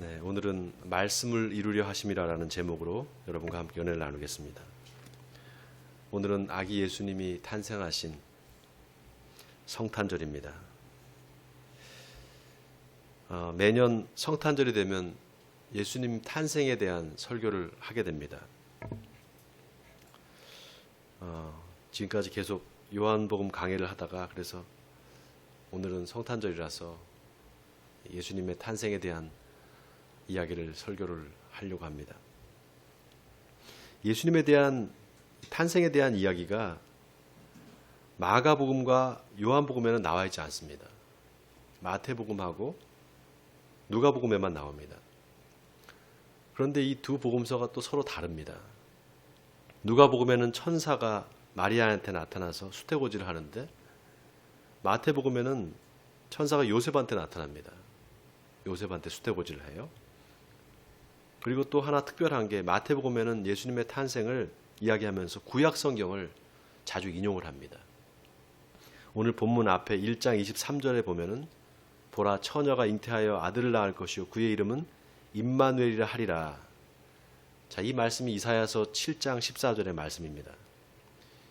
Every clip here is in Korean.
네, 오늘은 말씀을 이루려 하심이라라는 제목으로 여러분과 함께 연애를 나누겠습니다. 오늘은 아기 예수님이 탄생하신 성탄절입니다. 매년 성탄절이 되면 예수님 탄생에 대한 설교를 하게 됩니다. 지금까지 계속 요한복음 강해를 하다가 그래서 오늘은 성탄절이라서 예수님의 탄생에 대한 이야기를 설교를 하려고 합니다. 예수님에 대한 탄생에 대한 이야기가 마가복음과 요한복음에는 나와 있지 않습니다. 마태복음하고 누가복음에만 나옵니다. 그런데 이 두 복음서가 또 서로 다릅니다. 누가복음에는 천사가 마리아한테 나타나서 수태고지를 하는데 마태복음에는 천사가 요셉한테 나타납니다. 요셉한테 수태고지를 해요. 그리고 또 하나 특별한 게 마태복음에는 예수님의 탄생을 이야기하면서 구약 성경을 자주 인용을 합니다. 오늘 본문 앞에 1장 23절에 보면은 보라 처녀가 잉태하여 아들을 낳을 것이요 그의 이름은 임마누엘이라 하리라. 자, 이 말씀이 이사야서 7장 14절의 말씀입니다.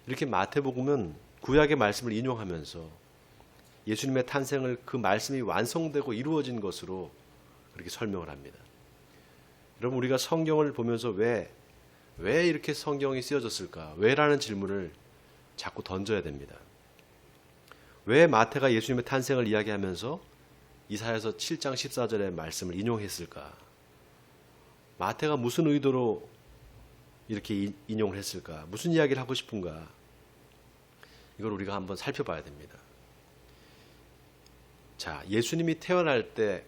이렇게 마태복음은 구약의 말씀을 인용하면서 예수님의 탄생을 그 말씀이 완성되고 이루어진 것으로 그렇게 설명을 합니다. 여러분, 우리가 성경을 보면서 왜 이렇게 성경이 쓰여졌을까? 왜라는 질문을 자꾸 던져야 됩니다. 왜 마태가 예수님의 탄생을 이야기하면서 이사야서 7장 14절의 말씀을 인용했을까? 마태가 무슨 의도로 이렇게 인용을 했을까? 무슨 이야기를 하고 싶은가? 이걸 우리가 한번 살펴봐야 됩니다. 자, 예수님이 태어날 때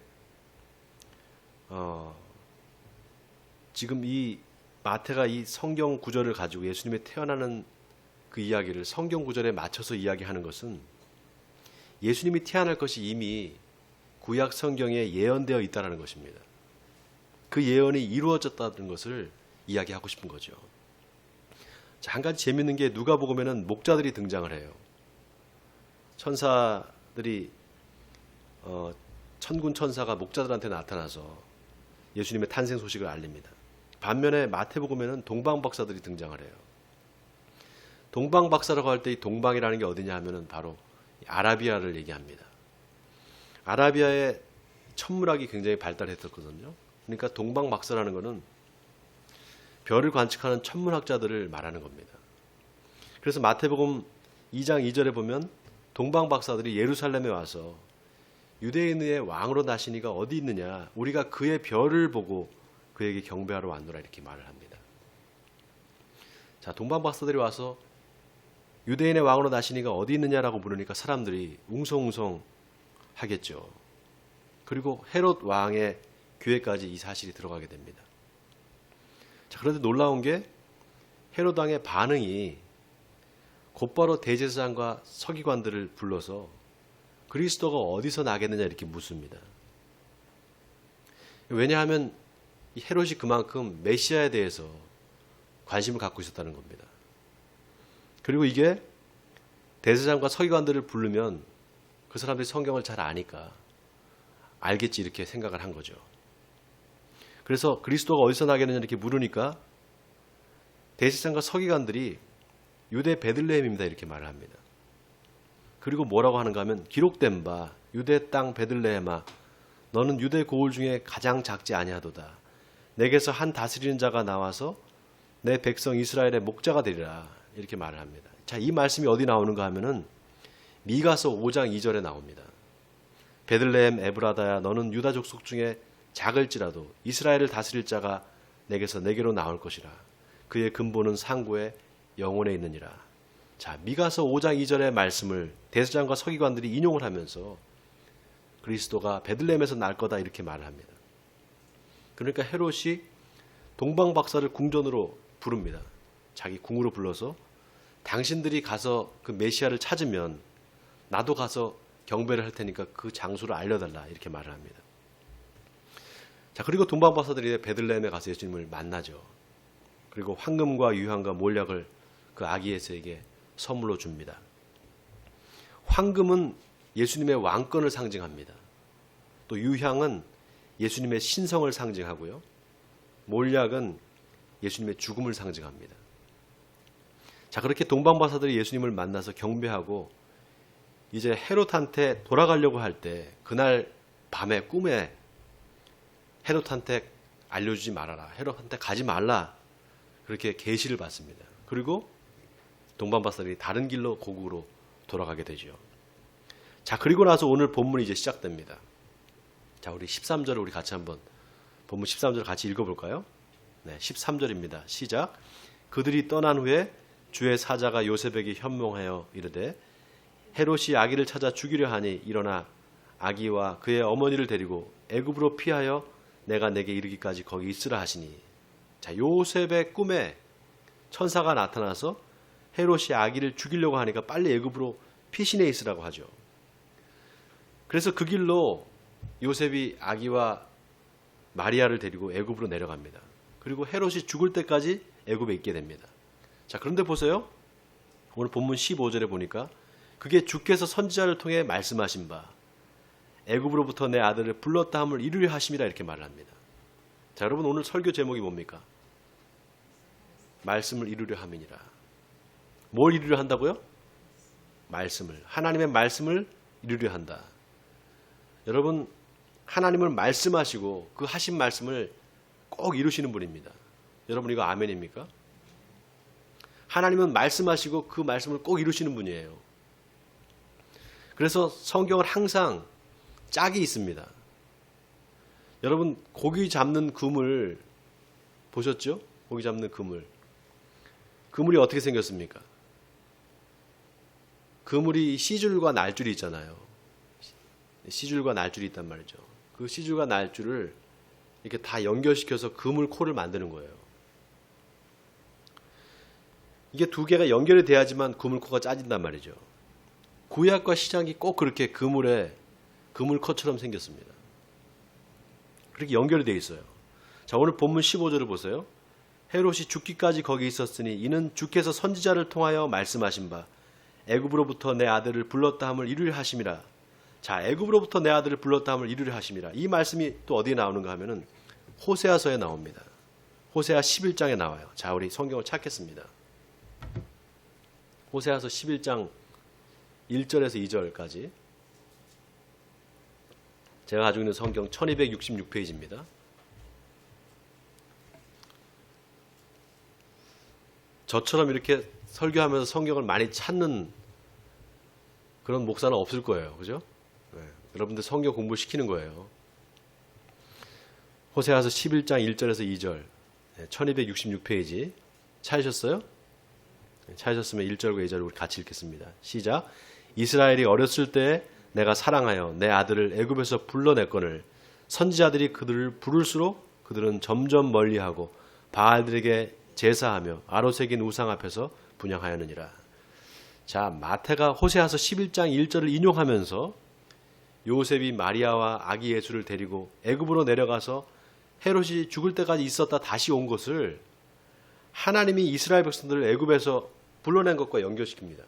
지금 이 마태가 이 성경 구절을 가지고 예수님이 태어나는 그 이야기를 성경 구절에 맞춰서 이야기하는 것은 예수님이 태어날 것이 이미 구약 성경에 예언되어 있다는 것입니다. 그 예언이 이루어졌다는 것을 이야기하고 싶은 거죠. 자, 한 가지 재밌는 게 누가복음에는 목자들이 등장을 해요. 천사들이 천군 천사가 목자들한테 나타나서 예수님의 탄생 소식을 알립니다. 반면에 마태복음에는 동방박사들이 등장을 해요. 동방박사라고 할 때 이 동방이라는 게 어디냐 하면은 바로 아라비아를 얘기합니다. 아라비아의 천문학이 굉장히 발달했었거든요. 그러니까 동방박사라는 것은 별을 관측하는 천문학자들을 말하는 겁니다. 그래서 마태복음 2장 2절에 보면 동방박사들이 예루살렘에 와서 유대인의 왕으로 나신 이가 어디 있느냐, 우리가 그의 별을 보고 그에게 경배하러 왔노라, 이렇게 말을 합니다. 자, 동방박사들이 와서 유대인의 왕으로 나신 이가 어디 있느냐라고 물으니까 사람들이 웅성웅성 하겠죠. 그리고 헤롯 왕의 교회까지 이 사실이 들어가게 됩니다. 자, 그런데 놀라운 게 헤롯 왕의 반응이 곧바로 대제사장과 서기관들을 불러서 그리스도가 어디서 나겠느냐 이렇게 묻습니다. 왜냐하면 이 헤롯이 그만큼 메시아에 대해서 관심을 갖고 있었다는 겁니다. 그리고 이게 대제사장과 서기관들을 부르면 그 사람들이 성경을 잘 아니까 알겠지 이렇게 생각을 한 거죠. 그래서 그리스도가 어디서 나겠느냐 이렇게 물으니까 대제사장과 서기관들이 유대 베들레헴입니다 이렇게 말을 합니다. 그리고 뭐라고 하는가 하면 기록된 바 유대 땅 베들레헴아 너는 유대 고을 중에 가장 작지 아니하도다. 내게서 한 다스리는 자가 나와서 내 백성 이스라엘의 목자가 되리라 이렇게 말을 합니다. 자, 이 말씀이 어디 나오는가 하면은 미가서 5장 2절에 나옵니다. 베들레헴 에브라다야 너는 유다 족속 중에 작을지라도 이스라엘을 다스릴 자가 내게서 내게로 나올 것이라. 그의 근본은 상고의 영혼에 있느니라. 자, 미가서 5장 2절의 말씀을 대제사장과 서기관들이 인용을 하면서 그리스도가 베들레헴에서 날 거다 이렇게 말을 합니다. 그러니까 헤롯이 동방박사를 궁전으로 부릅니다. 자기 궁으로 불러서 당신들이 가서 그 메시아를 찾으면 나도 가서 경배를 할 테니까 그 장소를 알려달라 이렇게 말을 합니다. 자, 그리고 동방박사들이 베들레헴에 가서 예수님을 만나죠. 그리고 황금과 유향과 몰약을 그 아기 예수에게 선물로 줍니다. 황금은 예수님의 왕권을 상징합니다. 또 유향은 예수님의 신성을 상징하고요. 몰약은 예수님의 죽음을 상징합니다. 자, 그렇게 동방박사들이 예수님을 만나서 경배하고 이제 헤롯한테 돌아가려고 할 때 그날 밤에 꿈에 헤롯한테 알려주지 말아라. 헤롯한테 가지 말라. 그렇게 계시를 받습니다. 그리고 동방박사들이 다른 길로 고국으로 돌아가게 되죠. 자, 그리고 나서 오늘 본문이 이제 시작됩니다. 자, 우리 13절을 우리 같이 한번 본문 13절 같이 읽어볼까요? 네, 13절입니다. 시작. 그들이 떠난 후에 주의 사자가 요셉에게 현몽하여 이르되 헤롯이 아기를 찾아 죽이려 하니 일어나 아기와 그의 어머니를 데리고 애굽으로 피하여 내가 내게 이르기까지 거기 있으라 하시니. 자, 요셉의 꿈에 천사가 나타나서 헤롯이 아기를 죽이려고 하니까 빨리 애굽으로 피신해 있으라고 하죠. 그래서 그 길로 요셉이 아기와 마리아를 데리고 애굽으로 내려갑니다. 그리고 헤롯이 죽을 때까지 애굽에 있게 됩니다. 자, 그런데 보세요. 오늘 본문 15절에 보니까 그게 주께서 선지자를 통해 말씀하신 바 애굽으로부터 내 아들을 불렀다 함을 이루려 하심이라 이렇게 말을 합니다. 자, 여러분 오늘 설교 제목이 뭡니까? 말씀을 이루려 함이니라. 뭘 이루려 한다고요? 말씀을. 하나님의 말씀을 이루려 한다. 여러분 하나님을 말씀하시고 그 하신 말씀을 꼭 이루시는 분입니다. 여러분 이거 아멘입니까? 하나님은 말씀하시고 그 말씀을 꼭 이루시는 분이에요. 그래서 성경은 항상 짝이 있습니다. 여러분 고기 잡는 그물 보셨죠? 고기 잡는 그물. 그물이 어떻게 생겼습니까? 그물이 씨줄과 날줄이 있잖아요. 씨줄과 날줄이 있단 말이죠. 그 씨줄과 날줄을 이렇게 다 연결시켜서 그물코를 만드는 거예요. 이게 두 개가 연결이 돼야지만 그물코가 짜진단 말이죠. 구약과 신약이 꼭 그렇게 그물코처럼 생겼습니다. 그렇게 연결이 되어 있어요. 자, 오늘 본문 15절을 보세요. 헤롯이 죽기까지 거기 있었으니 이는 주께서 선지자를 통하여 말씀하신 바 애굽으로부터 내 아들을 불렀다 함을 이루려 하심이라. 자, 애굽으로부터 내 아들을 불렀다 함을 이루려 하심이라. 이 말씀이 또 어디에 나오는가 하면은 호세아서에 나옵니다. 호세아 11장에 나와요. 자, 우리 성경을 찾겠습니다. 호세아서 11장 1절에서 2절까지 제가 가지고 있는 성경 1266페이지입니다. 저처럼 이렇게 설교하면서 성경을 많이 찾는 그런 목사는 없을 거예요. 그죠? 네. 여러분들 성경 공부시키는 거예요. 호세아서 11장 1절에서 2절 1266페이지 찾으셨어요? 찾으셨으면 1절과 2절을 우리 같이 읽겠습니다. 시작. 이스라엘이 어렸을 때 내가 사랑하여 내 아들을 애굽에서 불러냈거늘 선지자들이 그들을 부를수록 그들은 점점 멀리하고 바알들에게 제사하며 아로새긴 우상 앞에서 분향하였느니라. 자, 마태가 호세아서 11장 1절을 인용하면서 요셉이 마리아와 아기 예수를 데리고 애굽으로 내려가서 헤롯이 죽을 때까지 있었다 다시 온 것을 하나님이 이스라엘 백성들을 애굽에서 불러낸 것과 연결시킵니다.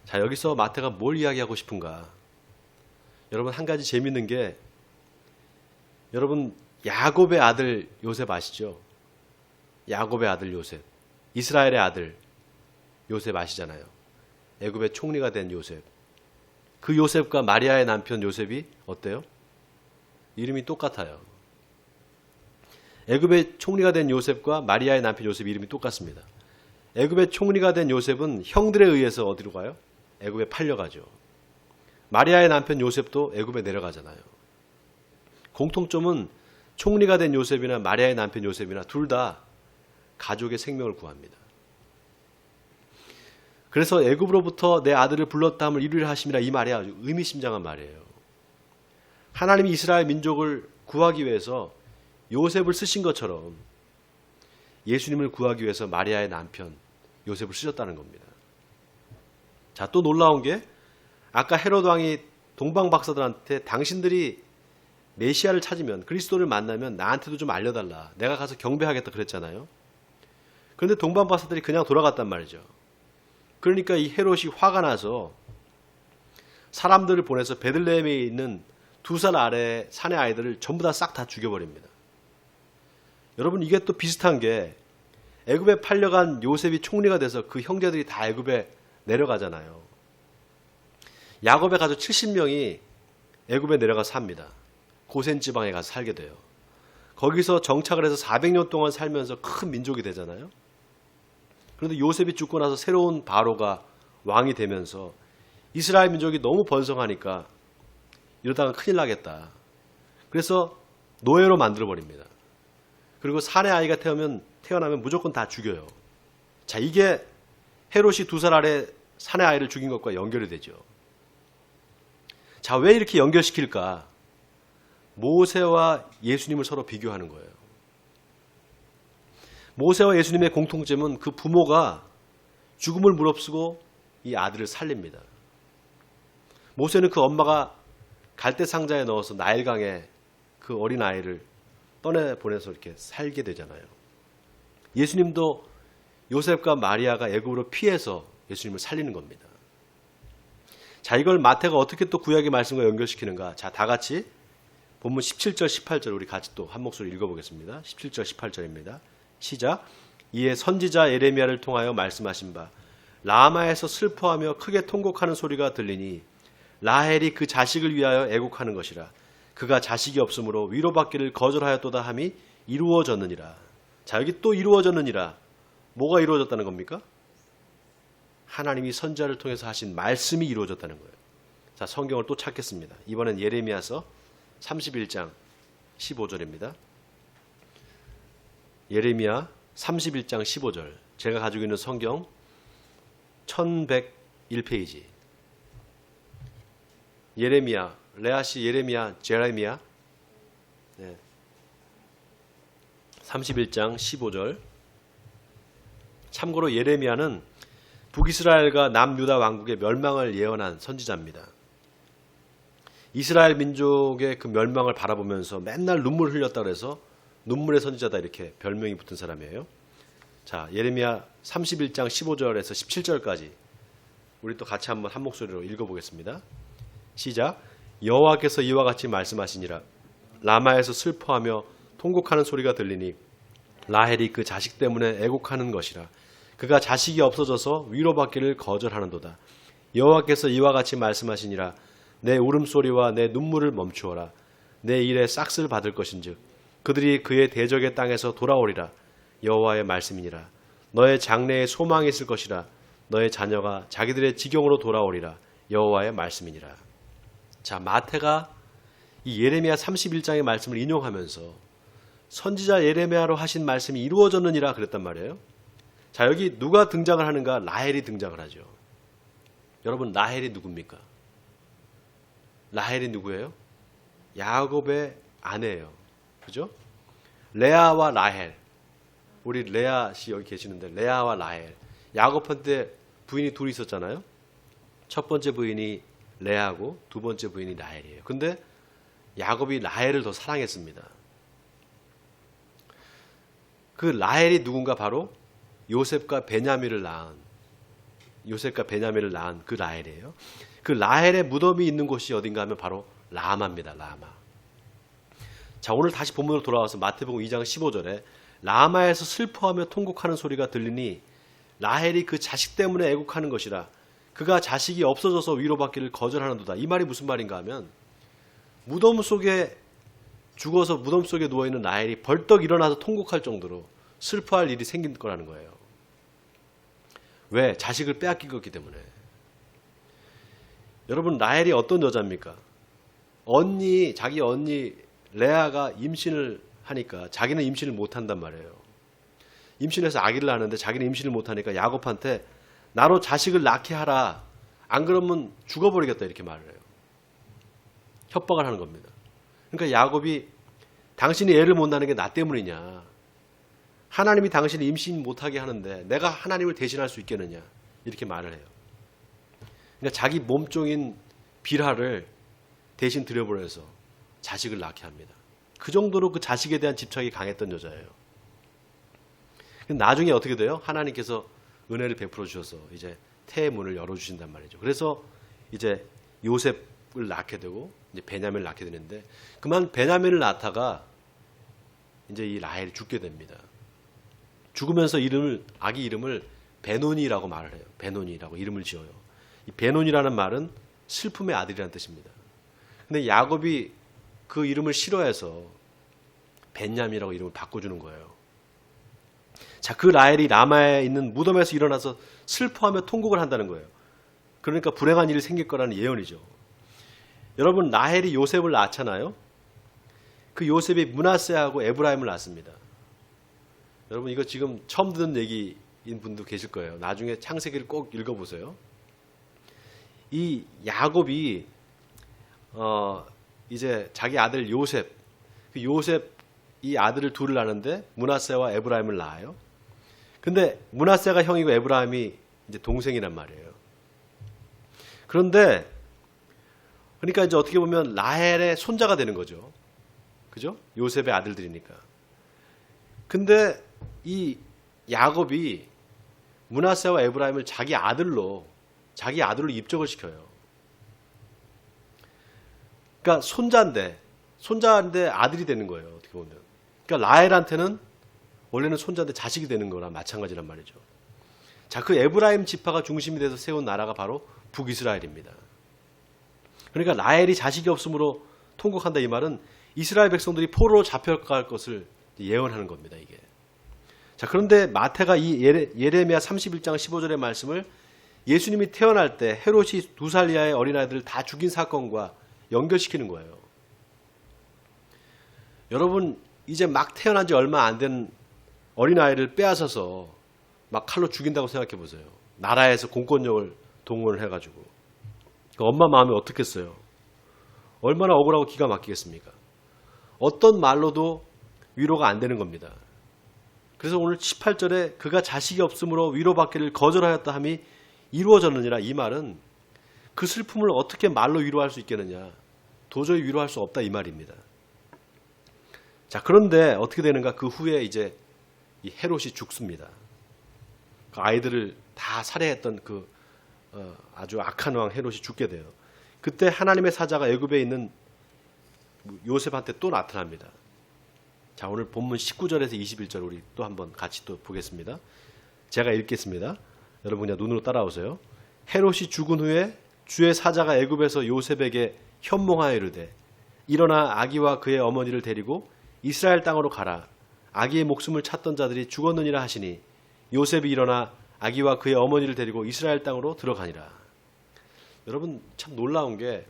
자, 여기서 마태가 뭘 이야기하고 싶은가? 여러분 한 가지 재밌는 게 여러분 야곱의 아들 요셉 아시죠? 야곱의 아들 요셉, 이스라엘의 아들 요셉 아시잖아요. 애굽의 총리가 된 요셉. 그 요셉과 마리아의 남편 요셉이 어때요? 이름이 똑같아요. 애굽의 총리가 된 요셉과 마리아의 남편 요셉 이름이 똑같습니다. 애굽의 총리가 된 요셉은 형들에 의해서 어디로 가요? 애굽에 팔려가죠. 마리아의 남편 요셉도 애굽에 내려가잖아요. 공통점은 총리가 된 요셉이나 마리아의 남편 요셉이나 둘 다 가족의 생명을 구합니다. 그래서 애굽으로부터 내 아들을 불렀다 함을 이루려 하심이라 이 말이 아주 의미심장한 말이에요. 하나님이 이스라엘 민족을 구하기 위해서 요셉을 쓰신 것처럼 예수님을 구하기 위해서 마리아의 남편 요셉을 쓰셨다는 겁니다. 자, 또 놀라운 게 아까 헤롯 왕이 동방 박사들한테 당신들이 메시아를 찾으면 그리스도를 만나면 나한테도 좀 알려달라. 내가 가서 경배하겠다 그랬잖아요. 그런데 동방 박사들이 그냥 돌아갔단 말이죠. 그러니까 이 헤롯이 화가 나서 사람들을 보내서 베들레헴에 있는 2살 아래 사내 아이들을 전부 다 싹 다 죽여버립니다. 여러분 이게 또 비슷한 게 애굽에 팔려간 요셉이 총리가 돼서 그 형제들이 다 애굽에 내려가잖아요. 야곱의 가족 70명이 애굽에 내려가 삽니다. 고센 지방에 가서 살게 돼요. 거기서 정착을 해서 400년 동안 살면서 큰 민족이 되잖아요. 그런데 요셉이 죽고 나서 새로운 바로가 왕이 되면서 이스라엘 민족이 너무 번성하니까 이러다가 큰일 나겠다. 그래서 노예로 만들어버립니다. 그리고 사내 아이가 태어나면 무조건 다 죽여요. 자, 이게 헤롯이 2살 아래 사내 아이를 죽인 것과 연결이 되죠. 자, 왜 이렇게 연결시킬까? 모세와 예수님을 서로 비교하는 거예요. 모세와 예수님의 공통점은 그 부모가 죽음을 무릅쓰고 이 아들을 살립니다. 모세는 그 엄마가 갈대 상자에 넣어서 나일강에 그 어린 아이를 떠내보내서 이렇게 살게 되잖아요. 예수님도 요셉과 마리아가 애굽으로 피해서 예수님을 살리는 겁니다. 자, 이걸 마태가 어떻게 또 구약의 말씀과 연결시키는가? 자, 다 같이 본문 17절, 18절 우리 같이 또 한 목소리 읽어보겠습니다. 17절, 18절입니다. 시작. 이에 선지자 예레미야를 통하여 말씀하신 바 라마에서 슬퍼하며 크게 통곡하는 소리가 들리니 라헬이 그 자식을 위하여 애곡하는 것이라. 그가 자식이 없으므로 위로받기를 거절하였도다 함이 이루어졌느니라. 자, 여기 또 이루어졌느니라. 뭐가 이루어졌다는 겁니까? 하나님이 선지자를 통해서 하신 말씀이 이루어졌다는 거예요. 자, 성경을 또 찾겠습니다. 이번엔 예레미야서 31장 15절입니다. 예레미야 31장 15절. 제가 가지고 있는 성경 1101페이지. 예레미야, 레아시 예레미야, 제레미야. 네. 31장 15절. 참고로 예레미야는 북이스라엘과 남유다 왕국의 멸망을 예언한 선지자입니다. 이스라엘 민족의 그 멸망을 바라보면서 맨날 눈물 흘렸다고 해서 눈물의 선지자다 이렇게 별명이 붙은 사람이에요. 자, 예레미야 31장 15절에서 17절까지 우리 또 같이 한번 한 목소리로 읽어보겠습니다. 시작. 여호와께서 이와 같이 말씀하시니라. 라마에서 슬퍼하며 통곡하는 소리가 들리니 라헬이 그 자식 때문에 애곡하는 것이라. 그가 자식이 없어져서 위로받기를 거절하는도다. 여호와께서 이와 같이 말씀하시니라. 내 울음소리와 내 눈물을 멈추어라. 내 일에 싹쓸 받을 것인즉 그들이 그의 대적의 땅에서 돌아오리라. 여호와의 말씀이니라. 너의 장래에 소망이 있을 것이라. 너의 자녀가 자기들의 지경으로 돌아오리라. 여호와의 말씀이니라. 자, 마태가 이 예레미야 31장의 말씀을 인용하면서 선지자 예레미야로 하신 말씀이 이루어졌느니라 그랬단 말이에요. 자, 여기 누가 등장을 하는가? 라헬이 등장을 하죠. 여러분, 라헬이 누굽니까? 라헬이 누구예요? 야곱의 아내예요. 그죠? 레아와 라헬. 우리 레아 씨 여기 계시는데 레아와 라헬. 야곱한테 부인이 둘이 있었잖아요. 첫 번째 부인이 레아고 두 번째 부인이 라헬이에요. 근데 야곱이 라헬을 더 사랑했습니다. 그 라헬이 누군가? 바로 요셉과 베냐민을 낳은 그 라헬이에요. 그 라헬의 무덤이 있는 곳이 어딘가 하면 바로 라마입니다. 라마. 자, 오늘 다시 본문으로 돌아와서 마태복음 2장 15절에 라마에서 슬퍼하며 통곡하는 소리가 들리니 라헬이 그 자식 때문에 애곡하는 것이라. 그가 자식이 없어져서 위로받기를 거절하는도다. 이 말이 무슨 말인가 하면 무덤 속에 죽어서 무덤 속에 누워있는 라헬이 벌떡 일어나서 통곡할 정도로 슬퍼할 일이 생긴 거라는 거예요. 왜? 자식을 빼앗긴 거기 때문에. 여러분, 라헬이 어떤 여자입니까? 자기 언니 레아가 임신을 하니까 자기는 임신을 못한단 말이에요. 임신해서 아기를 낳는데 자기는 임신을 못하니까 야곱한테 나로 자식을 낳게 하라. 안 그러면 죽어버리겠다 이렇게 말을 해요. 협박을 하는 겁니다. 그러니까 야곱이 당신이 애를 못 낳는 게 나 때문이냐. 하나님이 당신을 임신 못하게 하는데 내가 하나님을 대신할 수 있겠느냐. 이렇게 말을 해요. 그러니까 자기 몸종인 빌하를 대신 들여보내서 자식을 낳게 합니다. 그 정도로 그 자식에 대한 집착이 강했던 여자예요. 나중에 어떻게 돼요? 하나님께서 은혜를 베풀어 주셔서 이제 태의 문을 열어주신단 말이죠. 그래서 이제 요셉을 낳게 되고 이제 베냐민을 낳게 되는데 그만 베냐민을 낳다가 이제 이 라헬이 죽게 됩니다. 죽으면서 아기 이름을 베노니라고 말을 해요. 베노니라고 이름을 지어요. 이 베노니라는 말은 슬픔의 아들이라는 뜻입니다. 근데 야곱이 그 이름을 싫어해서 벤야민이라고 이름을 바꿔주는 거예요. 자, 그 라헬이 라마에 있는 무덤에서 일어나서 슬퍼하며 통곡을 한다는 거예요. 그러니까 불행한 일이 생길 거라는 예언이죠. 여러분, 라헬이 요셉을 낳잖아요. 그 요셉이 므낫세하고 에브라임을 낳습니다. 여러분, 이거 지금 처음 듣는 얘기인 분도 계실 거예요. 나중에 창세기를 꼭 읽어보세요. 이 야곱이 이제 자기 아들 요셉, 그 요셉 이 아들을 둘을 낳는데 므낫세와 에브라임을 낳아요. 근데 므낫세가 형이고 에브라임이 이제 동생이란 말이에요. 그런데 그러니까 이제 어떻게 보면 라헬의 손자가 되는 거죠. 그죠? 요셉의 아들들이니까. 근데 이 야곱이 므낫세와 에브라임을 자기 아들로 입적을 시켜요. 그러니까 손자인데 아들이 되는 거예요. 어떻게 보면. 그러니까 라헬한테는 원래는 손자인데 자식이 되는 거랑 마찬가지란 말이죠. 자, 그 에브라임 지파가 중심이 돼서 세운 나라가 바로 북이스라엘입니다. 그러니까 라헬이 자식이 없으므로 통곡한다 이 말은 이스라엘 백성들이 포로로 잡혀갈 것을 예언하는 겁니다. 이게. 자, 그런데 마태가 이 예레미야 31장 15절의 말씀을 예수님이 태어날 때 헤롯이 2살 이하의 어린아이들을 다 죽인 사건과 연결시키는 거예요. 여러분, 이제 막 태어난 지 얼마 안 된 어린아이를 빼앗아서 막 칼로 죽인다고 생각해 보세요. 나라에서 공권력을 동원을 해가지고. 그 엄마 마음이 어떻겠어요? 얼마나 억울하고 기가 막히겠습니까? 어떤 말로도 위로가 안 되는 겁니다. 그래서 오늘 18절에 그가 자식이 없으므로 위로받기를 거절하였다 함이 이루어졌느니라 이 말은 그 슬픔을 어떻게 말로 위로할 수 있겠느냐. 도저히 위로할 수 없다 이 말입니다. 자, 그런데 어떻게 되는가? 그 후에 이제 이 헤롯이 죽습니다. 그 아이들을 다 살해했던 그 아주 악한 왕 헤롯이 죽게 돼요. 그때 하나님의 사자가 애굽에 있는 요셉한테 또 나타납니다. 자, 오늘 본문 19절에서 21절 우리 또 한번 같이 또 보겠습니다. 제가 읽겠습니다. 여러분 그냥 눈으로 따라오세요. 헤롯이 죽은 후에 주의 사자가 애굽에서 요셉에게 현몽하여 이르되 일어나 아기와 그의 어머니를 데리고 이스라엘 땅으로 가라. 아기의 목숨을 찾던 자들이 죽었느니라 하시니 요셉이 일어나 아기와 그의 어머니를 데리고 이스라엘 땅으로 들어가니라. 여러분 참 놀라운 게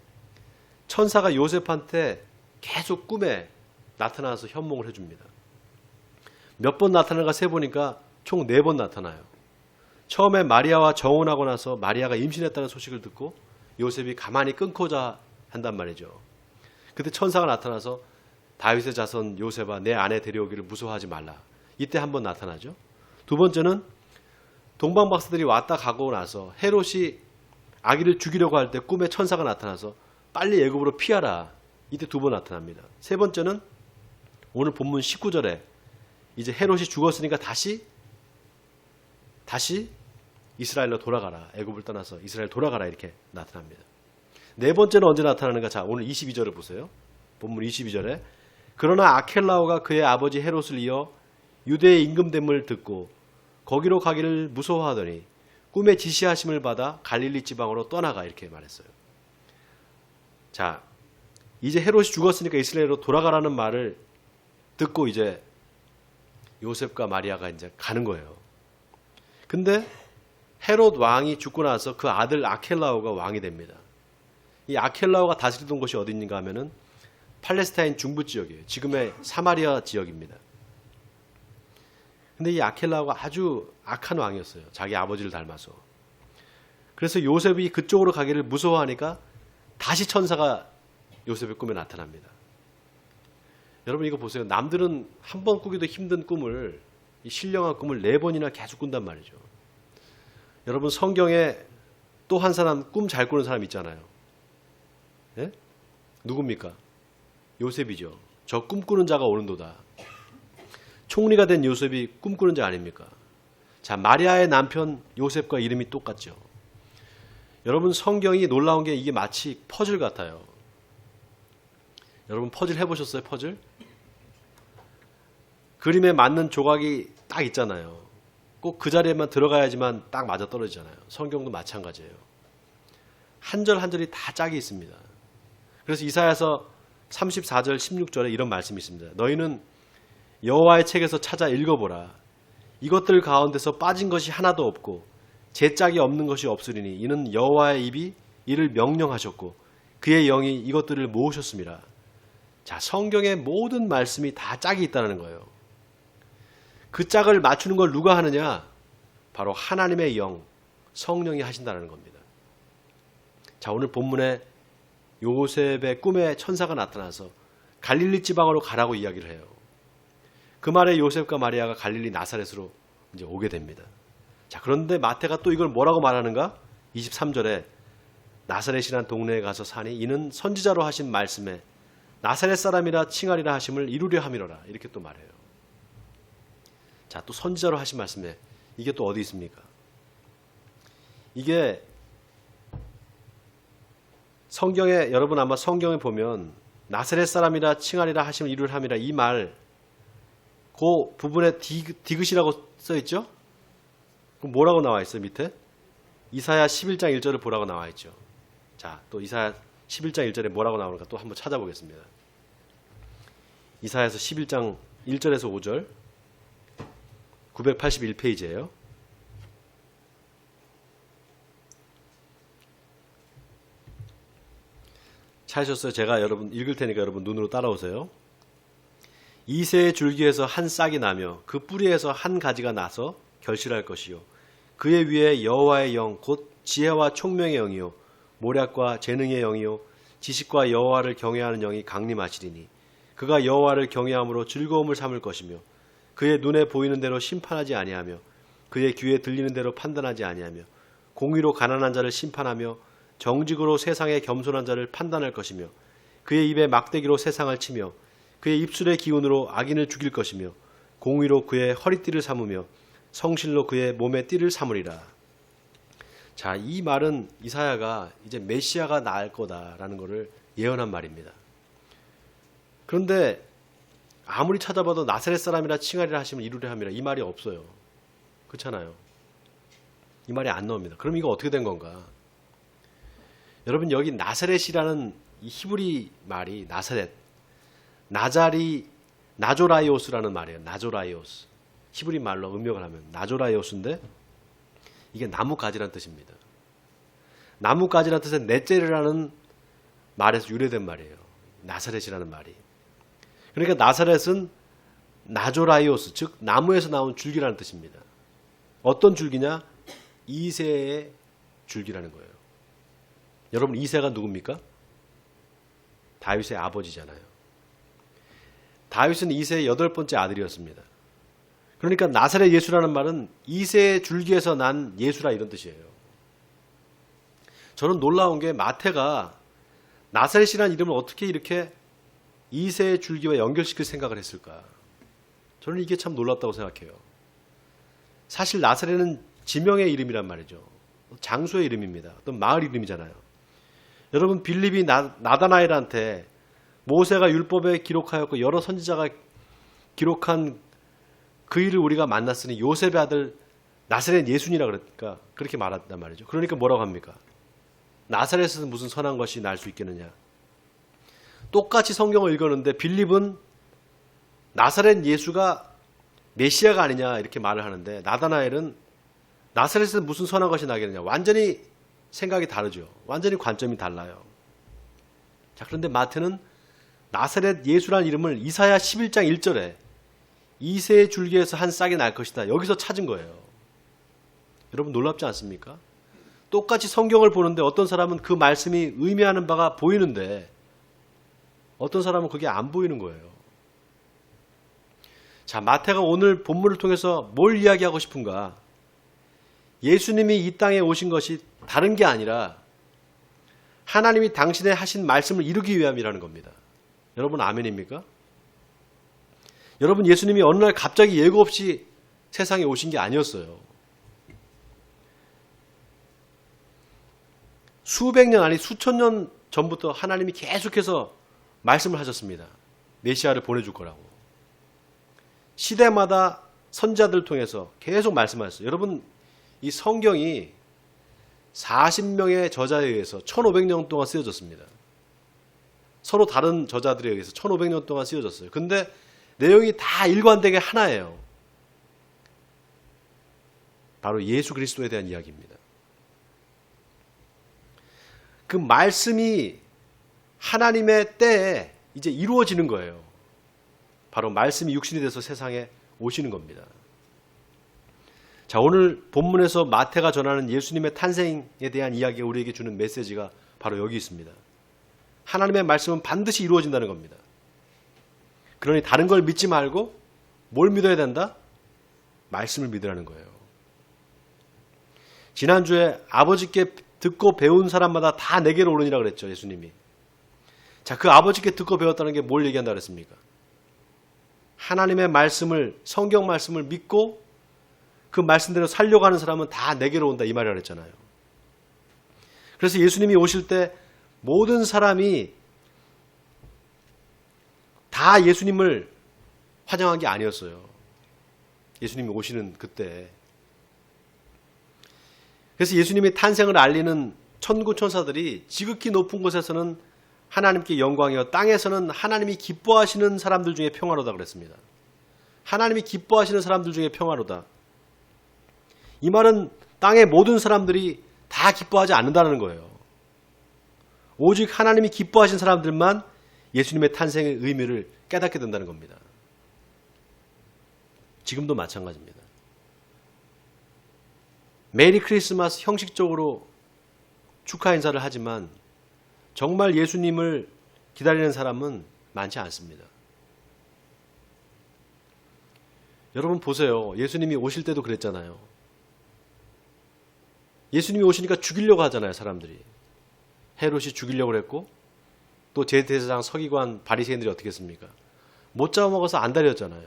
천사가 요셉한테 계속 꿈에 나타나서 현몽을 해줍니다. 몇 번 나타나는가 세보니까 총 4번 나타나요. 처음에 마리아와 정혼하고 나서 마리아가 임신했다는 소식을 듣고 요셉이 가만히 끊고자 한단 말이죠. 그때 천사가 나타나서 다윗의 자손 요셉아 내 아내 데려오기를 무서워하지 말라. 이때 한번 나타나죠. 두 번째는 동방박사들이 왔다 가고 나서 헤롯이 아기를 죽이려고 할 때 꿈에 천사가 나타나서 빨리 애굽으로 피하라. 이때 2번 나타납니다. 세 번째는 오늘 본문 19절에 이제 헤롯이 죽었으니까 다시 이스라엘로 돌아가라. 애굽을 떠나서 이스라엘 돌아가라 이렇게 나타납니다. 네 번째는 언제 나타나는가? 자, 오늘 22절을 보세요. 본문 22절에 그러나 아켈라오가 그의 아버지 헤롯을 이어 유대의 임금됨을 듣고 거기로 가기를 무서워하더니 꿈에 지시하심을 받아 갈릴리 지방으로 떠나가 이렇게 말했어요. 자, 이제 헤롯이 죽었으니까 이스라엘로 돌아가라는 말을 듣고 이제 요셉과 마리아가 이제 가는 거예요. 근데 헤롯 왕이 죽고 나서 그 아들 아켈라오가 왕이 됩니다. 이 아켈라오가 다스리던 곳이 어디인가 하면은 팔레스타인 중부 지역이에요. 지금의 사마리아 지역입니다. 근데 이 아켈라오가 아주 악한 왕이었어요. 자기 아버지를 닮아서. 그래서 요셉이 그쪽으로 가기를 무서워하니까 다시 천사가 요셉의 꿈에 나타납니다. 여러분 이거 보세요. 남들은 한 번 꾸기도 힘든 꿈을, 이 신령한 꿈을 4번이나 계속 꾼단 말이죠. 여러분 성경에 또 한 사람 꿈 잘 꾸는 사람 있잖아요. 예? 누굽니까? 요셉이죠. 저 꿈꾸는 자가 오는도다. 총리가 된 요셉이 꿈꾸는 자 아닙니까? 자, 마리아의 남편 요셉과 이름이 똑같죠. 여러분 성경이 놀라운 게 이게 마치 퍼즐 같아요. 여러분 퍼즐 해보셨어요? 퍼즐? 그림에 맞는 조각이 딱 있잖아요. 꼭 그 자리에만 들어가야지만 딱 맞아 떨어지잖아요. 성경도 마찬가지예요. 한 절 한 절이 다 짝이 있습니다. 그래서 이사야서 34절 16절에 이런 말씀이 있습니다. 너희는 여호와의 책에서 찾아 읽어보라. 이것들 가운데서 빠진 것이 하나도 없고 제 짝이 없는 것이 없으리니 이는 여호와의 입이 이를 명령하셨고 그의 영이 이것들을 모으셨습니다. 자, 성경의 모든 말씀이 다 짝이 있다는 거예요. 그 짝을 맞추는 걸 누가 하느냐? 바로 하나님의 영, 성령이 하신다는 겁니다. 자, 오늘 본문에 요셉의 꿈에 천사가 나타나서 갈릴리 지방으로 가라고 이야기를 해요. 그 말에 요셉과 마리아가 갈릴리 나사렛으로 이제 오게 됩니다. 자, 그런데 마태가 또 이걸 뭐라고 말하는가? 23절에 나사렛이라는 동네에 가서 사니 이는 선지자로 하신 말씀에 나사렛 사람이라 칭하리라 하심을 이루려 함이로라. 이렇게 또 말해요. 자, 또 선지자로 하신 말씀에 이게 또 어디 있습니까? 이게 성경에, 여러분 아마 성경에 보면 나사렛 사람이라 칭하리라 하심을 이루려 함이라 이 말, 그 부분에 디귿이라고 써있죠? 그럼 뭐라고 나와 있어요, 밑에? 이사야 11장 1절을 보라고 나와 있죠. 자, 또 이사야 11장 1절에 뭐라고 나오는가 또 한번 찾아보겠습니다. 이사야서 11장 1절에서 5절 981페이지예요. 찾으셨어요? 제가 여러분 읽을 테니까 여러분 눈으로 따라오세요. 이새의 줄기에서 한 싹이 나며 그 뿌리에서 한 가지가 나서 결실할 것이요 그의 위에 여호와의 영 곧 지혜와 총명의 영이요 모략과 재능의 영이요 지식과 여호와를 경외하는 영이 강림하시리니 그가 여호와를 경외함으로 즐거움을 삼을 것이며 그의 눈에 보이는 대로 심판하지 아니하며 그의 귀에 들리는 대로 판단하지 아니하며 공의로 가난한 자를 심판하며 정직으로 세상의 겸손한 자를 판단할 것이며 그의 입에 막대기로 세상을 치며 그의 입술의 기운으로 악인을 죽일 것이며 공의로 그의 허리띠를 삼으며 성실로 그의 몸의 띠를 삼으리라. 자, 이 말은 이사야가 이제 메시아가 나을 거다라는 것을 예언한 말입니다. 그런데 아무리 찾아봐도 나사렛 사람이라 칭하리라 하시면 이루려 함이라 이 말이 없어요. 그렇잖아요. 이 말이 안 나옵니다. 그럼 이거 어떻게 된 건가? 여러분 여기 나사렛이라는 이 히브리 말이 나사렛, 나조라이오스라는 말이에요. 나조라이오스. 히브리 말로 음역을 하면 나조라이오스인데 이게 나뭇가지라는 뜻입니다. 나뭇가지라는 뜻의 넷제르라는 말에서 유래된 말이에요. 나사렛이라는 말이. 그러니까 나사렛은 나조라이오스, 즉 나무에서 나온 줄기라는 뜻입니다. 어떤 줄기냐? 이새의 줄기라는 거예요. 여러분 이새가 누굽니까? 다윗의 아버지잖아요. 다윗은 이새의 8번째 아들이었습니다. 그러니까 나사렛 예수라는 말은 이새의 줄기에서 난 예수라 이런 뜻이에요. 저는 놀라운 게 마태가 나사렛이라는 이름을 어떻게 이렇게 이새의 줄기와 연결시킬 생각을 했을까? 저는 이게 참 놀랍다고 생각해요. 사실 나사렛은 지명의 이름이란 말이죠. 장소의 이름입니다. 어떤 마을 이름이잖아요. 여러분 빌립이 나다나엘한테 모세가 율법에 기록하였고 여러 선지자가 기록한 그 일을 우리가 만났으니 요셉의 아들 나사렛 예수니라 그러니까 그렇게 말한단 말이죠. 그러니까 뭐라고 합니까? 나사렛에서 무슨 선한 것이 날 수 있겠느냐. 똑같이 성경을 읽었는데 빌립은 나사렛 예수가 메시아가 아니냐 이렇게 말을 하는데 나다나엘은 나사렛에서 무슨 선한 것이 나겠느냐. 완전히 생각이 다르죠. 완전히 관점이 달라요. 자, 그런데 마태는 나사렛 예수라는 이름을 이사야 11장 1절에 이새의 줄기에서 한 싹이 날 것이다. 여기서 찾은 거예요. 여러분 놀랍지 않습니까? 똑같이 성경을 보는데 어떤 사람은 그 말씀이 의미하는 바가 보이는데 어떤 사람은 그게 안 보이는 거예요. 자, 마태가 오늘 본문을 통해서 뭘 이야기하고 싶은가? 예수님이 이 땅에 오신 것이 다른 게 아니라 하나님이 당신의 하신 말씀을 이루기 위함이라는 겁니다. 여러분 아멘입니까? 여러분 예수님이 어느 날 갑자기 예고 없이 세상에 오신 게 아니었어요. 수백 년 아니 수천 년 전부터 하나님이 계속해서 말씀을 하셨습니다. 메시아를 보내줄 거라고. 시대마다 선지자들을 통해서 계속 말씀하셨어요. 여러분, 이 성경이 40명의 저자에 의해서 1500년 동안 쓰여졌습니다. 서로 다른 저자들에 의해서 1500년 동안 쓰여졌어요. 근데 내용이 다 일관되게 하나예요. 바로 예수 그리스도에 대한 이야기입니다. 그 말씀이 하나님의 때에 이제 이루어지는 거예요. 바로 말씀이 육신이 돼서 세상에 오시는 겁니다. 자, 오늘 본문에서 마태가 전하는 예수님의 탄생에 대한 이야기가 우리에게 주는 메시지가 바로 여기 있습니다. 하나님의 말씀은 반드시 이루어진다는 겁니다. 그러니 다른 걸 믿지 말고 뭘 믿어야 된다? 말씀을 믿으라는 거예요. 지난주에 아버지께 듣고 배운 사람마다 다 내게로 오르니라 그랬죠, 예수님이. 자, 그 아버지께 듣고 배웠다는 게 뭘 얘기한다 그랬습니까? 하나님의 말씀을, 성경 말씀을 믿고 그 말씀대로 살려고 하는 사람은 다 내게로 온다, 이 말이라 그랬잖아요. 그래서 예수님이 오실 때 모든 사람이 다 예수님을 환영한 게 아니었어요. 예수님이 오시는 그때. 그래서 예수님의 탄생을 알리는 천군 천사들이 지극히 높은 곳에서는 하나님께 영광이요, 땅에서는 하나님이 기뻐하시는 사람들 중에 평화로다 그랬습니다. 하나님이 기뻐하시는 사람들 중에 평화로다. 이 말은 땅의 모든 사람들이 다 기뻐하지 않는다는 거예요. 오직 하나님이 기뻐하신 사람들만 예수님의 탄생의 의미를 깨닫게 된다는 겁니다. 지금도 마찬가지입니다. 메리 크리스마스 형식적으로 축하 인사를 하지만 정말 예수님을 기다리는 사람은 많지 않습니다. 여러분 보세요. 예수님이 오실 때도 그랬잖아요. 예수님이 오시니까 죽이려고 하잖아요, 사람들이. 헤롯이 죽이려고 했고, 또 제대제사장, 서기관, 바리새인들이 어떻게 했습니까? 못 잡아먹어서 안 달렸잖아요.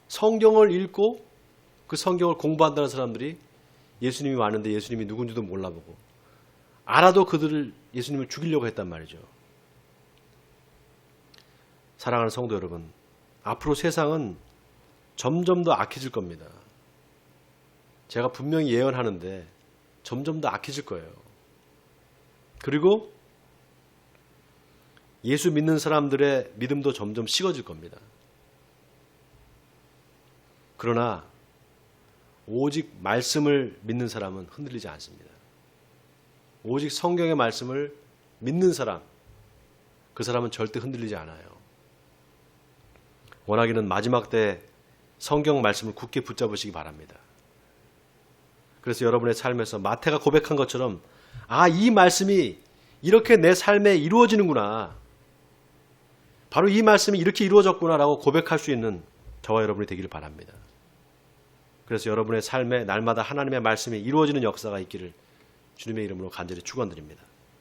성경을 읽고 그 성경을 공부한다는 사람들이 예수님이 왔는데 예수님이 누군지도 몰라보고 알아도 그들을 예수님을 죽이려고 했단 말이죠. 사랑하는 성도 여러분, 앞으로 세상은 점점 더 악해질 겁니다. 제가 분명히 예언하는데 점점 더 악해질 거예요. 그리고 예수 믿는 사람들의 믿음도 점점 식어질 겁니다. 그러나 오직 말씀을 믿는 사람은 흔들리지 않습니다. 오직 성경의 말씀을 믿는 사람, 그 사람은 절대 흔들리지 않아요. 원하기는 마지막 때 성경 말씀을 굳게 붙잡으시기 바랍니다. 그래서 여러분의 삶에서 마태가 고백한 것처럼 이 말씀이 이렇게 내 삶에 이루어지는구나. 바로 이 말씀이 이렇게 이루어졌구나라고 고백할 수 있는 저와 여러분이 되기를 바랍니다. 그래서 여러분의 삶에 날마다 하나님의 말씀이 이루어지는 역사가 있기를 주님의 이름으로 간절히 축원드립니다.